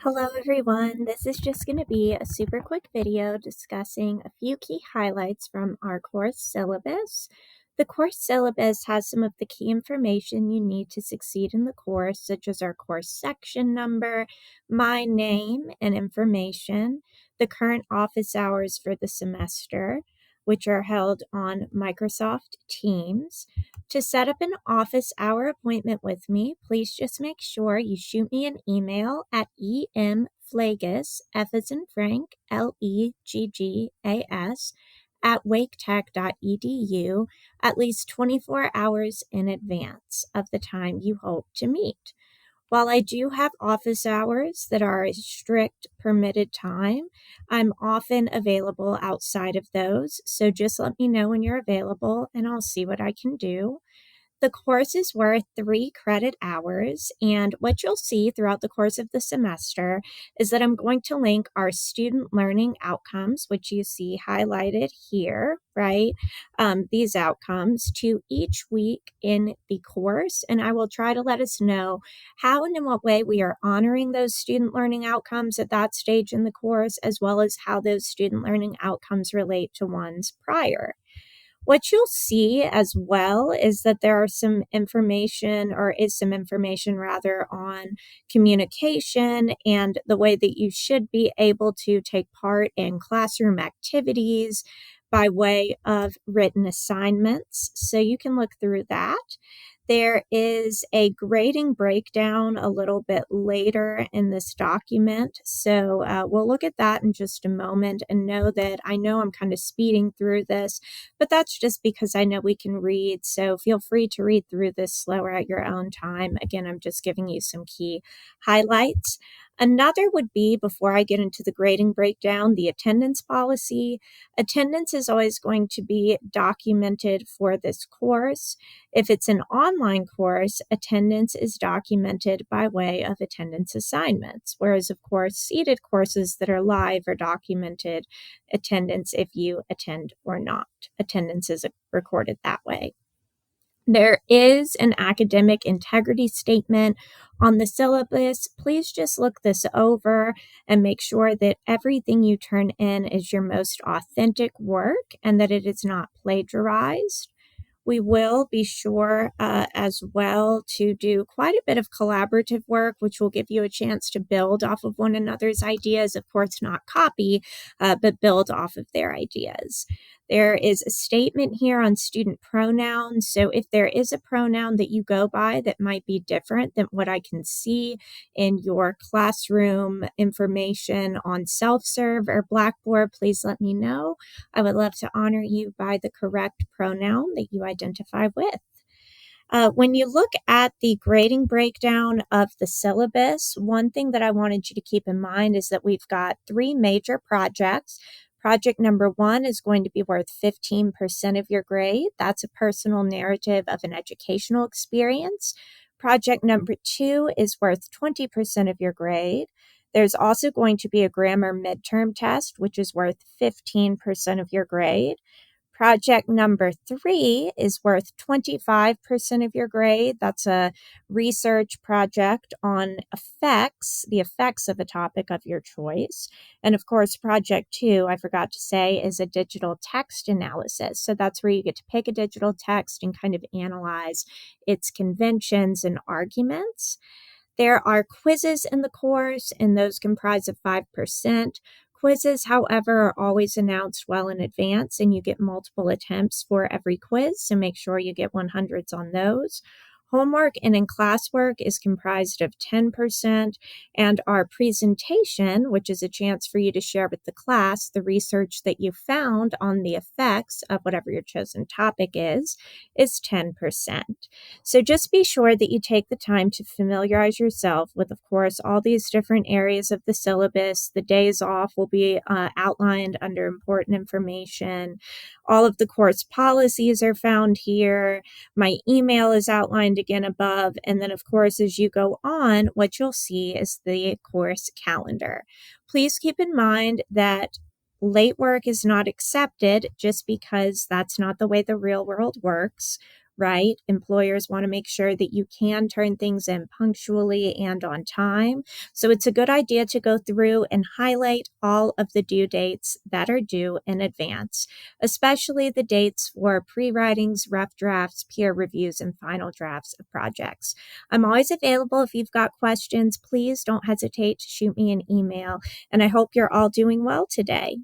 Hello everyone, this is just going to be a super quick video discussing a few key highlights from our course syllabus. The course syllabus has some of the key information you need to succeed in the course, such as our course section number, my name and information, the current office hours for the semester, which are held on Microsoft Teams. To set up an office hour appointment with me, please just make sure you shoot me an email at emflagus, F as in Frank, Leggas, at waketech.edu at least 24 hours in advance of the time you hope to meet. While I do have office hours that are a strict permitted time, I'm often available outside of those, so just let me know when you're available and I'll see what I can do. The course is worth 3 credit hours, and what you'll see throughout the course of the semester is that I'm going to link our student learning outcomes, which you see highlighted here, right? These outcomes to each week in the course, and I will try to let us know how and in what way we are honoring those student learning outcomes at that stage in the course, as well as how those student learning outcomes relate to ones prior. What you'll see as well is that there are some information, or is some information rather, on communication and the way that you should be able to take part in classroom activities by way of written assignments. So you can look through that. There is a grading breakdown a little bit later in this document, so we'll look at that in just a moment and know that I know I'm kind of speeding through this, but that's just because I know we can read, so feel free to read through this slower at your own time. Again, I'm just giving you some key highlights. Another would be, before I get into the grading breakdown, the attendance policy. Attendance is always going to be documented for this course. If it's an online course, attendance is documented by way of attendance assignments, whereas, of course, seated courses that are live are documented attendance if you attend or not. Attendance is recorded that way. There is an academic integrity statement on the syllabus. Please just look this over and make sure that everything you turn in is your most authentic work and that it is not plagiarized. We will be sure as well to do quite a bit of collaborative work, which will give you a chance to build off of one another's ideas. Of course, not copy, but build off of their ideas. There is a statement here on student pronouns. So if there is a pronoun that you go by that might be different than what I can see in your classroom information on self-serve or Blackboard, please let me know. I would love to honor you by the correct pronoun that you identify with. When you look at the grading breakdown of the syllabus, one thing that I wanted you to keep in mind is that we've got 3 major projects. Project number 1 is going to be worth 15% of your grade. That's a personal narrative of an educational experience. Project number 2 is worth 20% of your grade. There's also going to be a grammar midterm test, which is worth 15% of your grade. Project number 3 is worth 25% of your grade. That's a research project on effects, the effects of a topic of your choice. And of course, project 2, I forgot to say, is a digital text analysis. So that's where you get to pick a digital text and kind of analyze its conventions and arguments. There are quizzes in the course, and those comprise of 5%. Quizzes, however, are always announced well in advance, and you get multiple attempts for every quiz, so make sure you get 100s on those. Homework and in-class work is comprised of 10%, and our presentation, which is a chance for you to share with the class the research that you found on the effects of whatever your chosen topic is 10%. So just be sure that you take the time to familiarize yourself with, of course, all these different areas of the syllabus. The days off will be outlined under important information. All of the course policies are found here. My email is outlined again above. And then, of course, as you go on, what you'll see is the course calendar. Please keep in mind that late work is not accepted just because that's not the way the real world works. right? Employers want to make sure that you can turn things in punctually and on time. So it's a good idea to go through and highlight all of the due dates that are due in advance, especially the dates for pre-writings, rough drafts, peer reviews, and final drafts of projects. I'm always available if you've got questions. Please don't hesitate to shoot me an email, and I hope you're all doing well today.